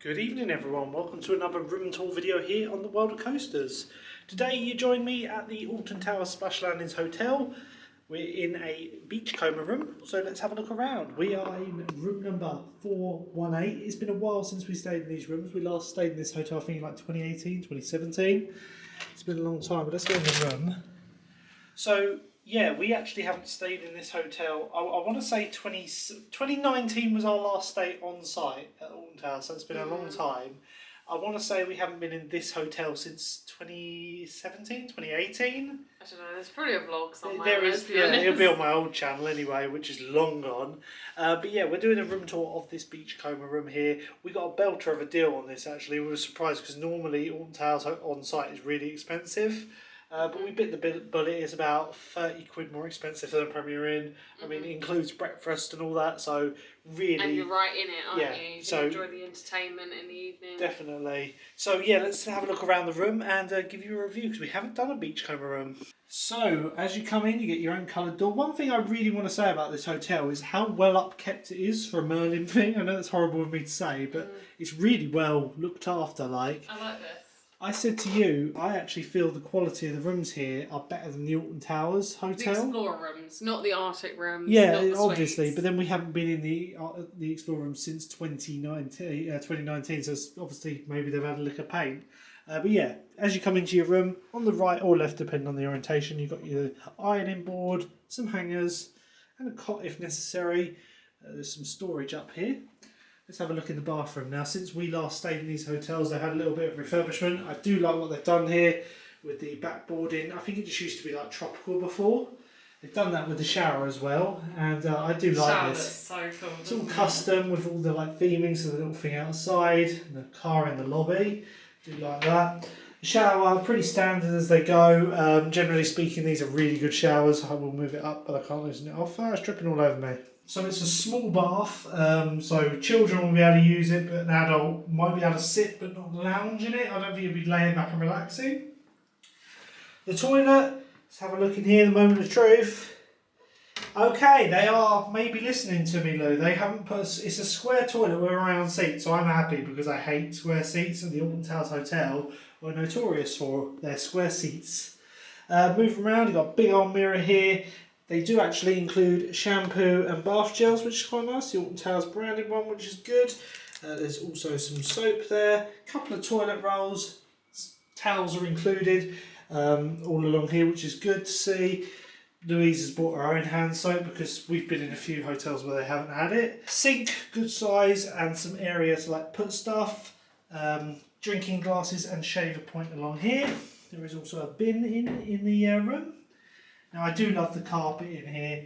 Good evening everyone, welcome to another room tour video here on the World of Coasters. Today you join me at the Alton Towers Splash Landings Hotel. We're in a Beachcomber room, so let's have a look around. We are in room number 418. It's been a while since we stayed in these rooms. We last stayed in this hotel I think in like 2018, 2017. It's been a long time, but let's go in the room. So yeah, we actually haven't stayed in this hotel. I want to say 2019 was our last stay on site at Alton Towers, so it's been a long time. I want to say we haven't been in this hotel since 2017, 2018. I don't know, there's probably a vlog somewhere. There is, yeah, it'll be on my old channel anyway, which is long gone. But yeah, we're doing a room tour of this Beachcomber room here. We got a belter of a deal on this actually. We were surprised because normally Alton Towers on site is really expensive. But we bit the bullet. It's about 30 quid more expensive than Premier Inn. I mean, it includes breakfast and all that, so really... And you're right in it, aren't you? You so can enjoy the entertainment in the evening. Definitely. So yeah, let's have a look around the room and give you a review, because we haven't done a Beachcomber room. So, as you come in, you get your own coloured door. One thing I really want to say about this hotel is how well upkept it is for a Merlin thing. I know that's horrible of me to say, but it's really well looked after. Like, I like this. I said to you, I actually feel the quality of the rooms here are better than the Alton Towers Hotel. The Explorer rooms, not the Arctic rooms. Yeah, not the obviously, suites. but then we haven't been in the Explorer room since 2019, so obviously maybe they've had a lick of paint. But yeah, as you come into your room, on the right or left, depending on the orientation, you've got your ironing board, some hangers, and a cot if necessary. There's some storage up here. Let's have a look in the bathroom. Now, since we last stayed in these hotels, they had a little bit of refurbishment. I do like what they've done here with the backboarding. I think it just used to be like tropical before. They've done that with the shower as well, and I do like this. So cool. It's all custom with all the like theming, so the little thing outside, and the car in the lobby. Do like that. The shower, pretty standard as they go. Generally speaking, these are really good showers. I will move it up, but I can't loosen it off. It's dripping all over me. So it's a small bath, so children will be able to use it, but an adult might be able to sit but not lounge in it. I don't think you'll be laying back and relaxing. The toilet, let's have a look in here, the moment of truth. Okay, they are maybe listening to me, Lou. They haven't put it's a square toilet with a round seat, so I'm happy because I hate square seats, and the Alton Towers Hotel were notorious for their square seats. Moving around, you've got a big old mirror here. They do actually include shampoo and bath gels, which is quite nice. The Alton Towers branded one, which is good. There's also some soap there. A couple of toilet rolls. Towels are included all along here, which is good to see. Louise has bought her own hand soap because we've been in a few hotels where they haven't had it. Sink, good size, and some area to like put stuff. Drinking glasses and shaver point along here. There is also a bin in the room. Now, I do love the carpet in here.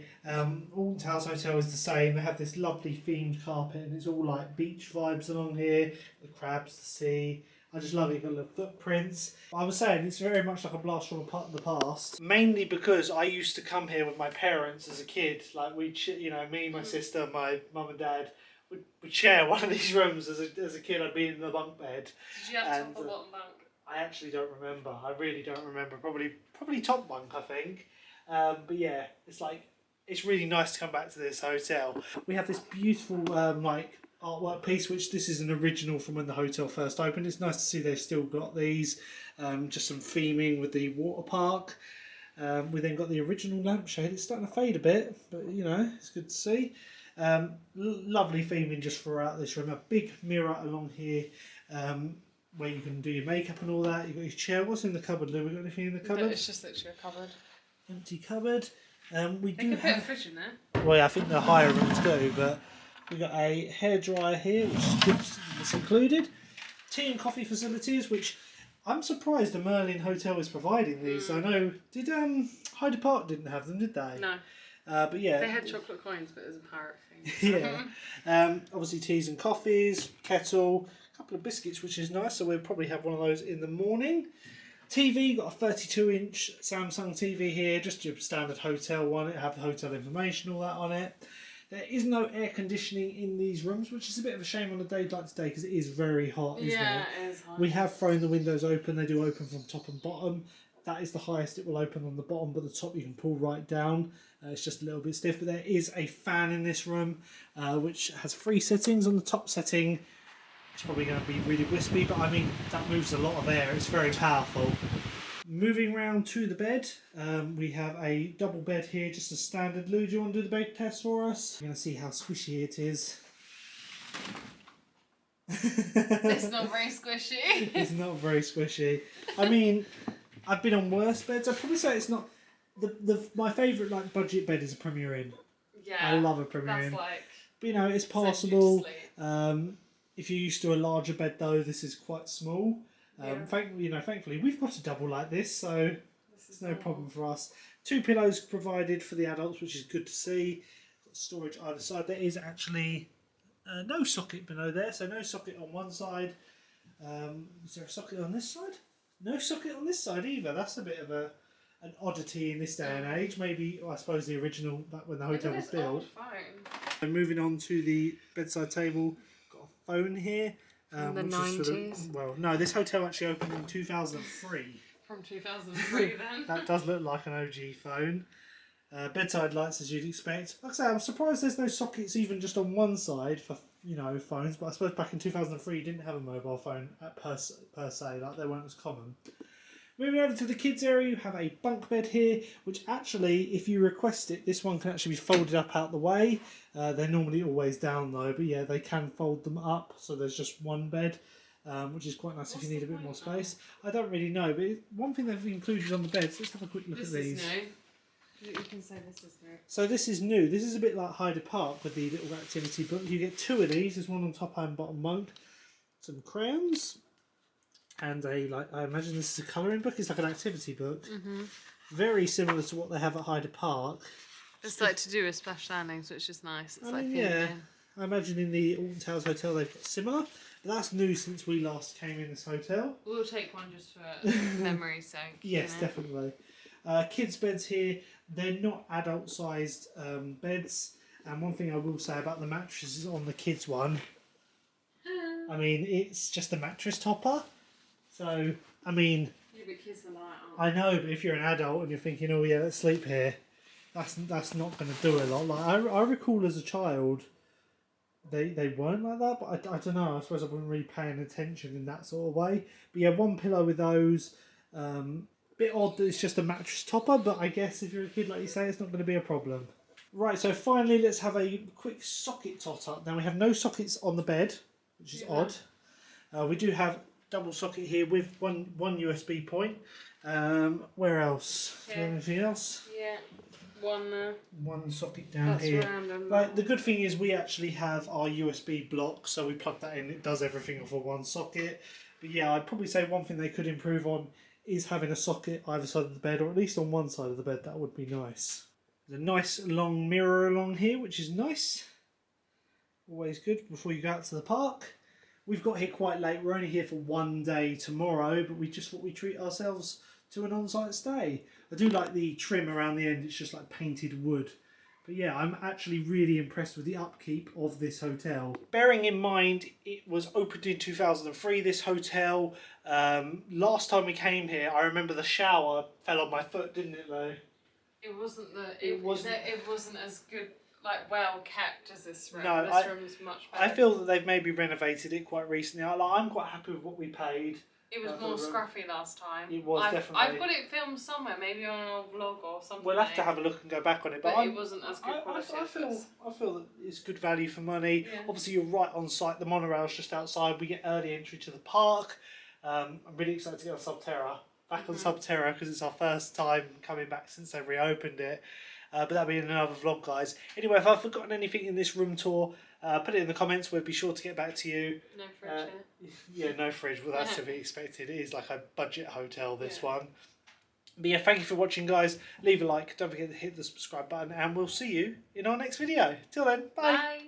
Alton Towers Hotel is the same. They have this lovely themed carpet, and it's all like beach vibes along here. The crabs, the sea. I just love it. You've got little footprints. I was saying, it's very much like a blast from the past. Mainly because I used to come here with my parents as a kid. Like, me, my sister, my mum and dad would share one of these rooms as a kid. I'd be in the bunk bed. Did you have top or bottom bunk? I actually don't remember. I really don't remember. Probably top bunk, I think. But yeah, it's really nice to come back to this hotel. We have this beautiful artwork piece, which this is an original from when the hotel first opened. It's nice to see they've still got these. Just some theming with the water park. We then got the original lampshade. It's starting to fade a bit, but it's good to see. Lovely theming just throughout this room. A big mirror along here. Where you can do your makeup and all that. You've got your chair. What's in the cupboard, Lou? We got anything in the cupboard? It's just literally a cupboard. Empty cupboard. We they could put a fridge in there. Well, yeah, I think the higher rooms do, but we've got a hairdryer here, which is good. It's included. Tea and coffee facilities, which I'm surprised the Merlin Hotel is providing these. I know, did Hyde Park didn't have them, did they? No. But yeah. They had chocolate coins, but it was a pirate thing. Yeah. Obviously teas and coffees, kettle, a couple of biscuits, which is nice, so we'll probably have one of those in the morning. TV, got a 32-inch Samsung TV here, just your standard hotel one. It have the hotel information, all that on it. There is no air conditioning in these rooms, which is a bit of a shame on a day like today because it is very hot, isn't it? Yeah, it is hot. We have thrown the windows open. They do open from top and bottom. That is the highest it will open on the bottom, but the top you can pull right down. It's just a little bit stiff, but there is a fan in this room, which has 3 settings. On the top setting, It's probably going to be really wispy, but I mean, that moves a lot of air. It's very powerful. Moving round to the bed, we have a double bed here, just a standard. Lou, do you want to do the bed test for us? We're going to see how squishy it is. It's not very squishy. It's not very squishy. I mean, I've been on worse beds. I'd probably say it's not... My favourite like budget bed is a Premier Inn. Yeah. I love a Premier Inn. That's like... But you know, it's passable. If you're used to a larger bed though, this is quite small. Thankfully we've got a double like this, so it's no problem for us. 2 pillows provided for the adults, which is good to see. Got storage either side. There is actually no socket below there, so no socket on one side. Is there a socket on this side? No socket on this side either. That's a bit of an oddity in this day and age. Maybe, I suppose the original, back when the hotel was built. And moving on to the bedside table, got a phone here. From the 90s? No, this hotel actually opened in 2003. From 2003 then? That does look like an OG phone. Bedside lights as you'd expect. Like I say, I'm surprised there's no sockets even just on one side for, phones, but I suppose back in 2003 you didn't have a mobile phone per se, like they weren't as common. Moving over to the kids area, you have a bunk bed here, which actually, if you request it, this one can actually be folded up out the way. They're normally always down though, but yeah, they can fold them up, so there's just one bed, which is quite nice if you need a bit more space. I don't really know, but one thing they've included on the beds, let's have a quick look at these. This is new. You can say this is new. So this is new. This is a bit like Hyde Park with the little activity book. You get 2 of these. There's one on top and bottom bunk. Some crayons. And I imagine this is a colouring book. It's like an activity book. Mm-hmm. Very similar to what they have at Hyde Park. It's like to do with splash landings, which is nice. It's I imagine in the Alton Towers Hotel they've got similar. But that's new since we last came in this hotel. We'll take one just for memory's sake. Yes, definitely. Kids' beds here, they're not adult-sized beds. And one thing I will say about the mattresses on the kids' one, I mean, it's just a mattress topper. So, I mean... Yeah, but kids are light, I know, but if you're an adult and you're thinking, oh yeah, let's sleep here, that's not going to do a lot. Like I recall as a child, they weren't like that, but I don't know, I suppose I wasn't really paying attention in that sort of way. But yeah, 1 pillow with those. Bit odd that it's just a mattress topper, but I guess if you're a kid, like you say, it's not going to be a problem. Right, so finally let's have a quick socket tot up. Now we have no sockets on the bed, which is odd. We do have double socket here with one USB point. Where else? Is there anything else? Yeah, one socket down that's here. Random. Like the good thing is we actually have our USB block, so we plug that in. It does everything for one socket. But yeah, I'd probably say one thing they could improve on is having a socket either side of the bed, or at least on one side of the bed. That would be nice. There's a nice long mirror along here, which is nice. Always good before you go out to the park. We've got here quite late. We're only here for 1 day tomorrow, but we just thought we'd treat ourselves to an on-site stay. I do like the trim around the end. It's just like painted wood. But yeah, I'm actually really impressed with the upkeep of this hotel. Bearing in mind, it was opened in 2003, this hotel. Last time we came here, I remember the shower fell on my foot, didn't it, though? It wasn't as good, like well kept as this room. No, this room's much better. I feel that they've maybe renovated it quite recently. I'm quite happy with what we paid. It was more scruffy last time. It was definitely. I've got it filmed somewhere, maybe on an old vlog or something. We'll have to have a look and go back on it. But it wasn't as good quality. I feel that it's good value for money. Yeah. Obviously, you're right on site. The monorail's just outside. We get early entry to the park. I'm really excited to get on Subterra. Back on Subterra because it's our first time coming back since they reopened it. But that'll be in another vlog, guys. Anyway, if I've forgotten anything in this room tour, put it in the comments. We'll be sure to get back to you. No fridge Yeah, no fridge. Well, that's to be expected. It is like a budget hotel, this one. But yeah, thank you for watching, guys. Leave a like. Don't forget to hit the subscribe button. And we'll see you in our next video. Till then, bye. Bye.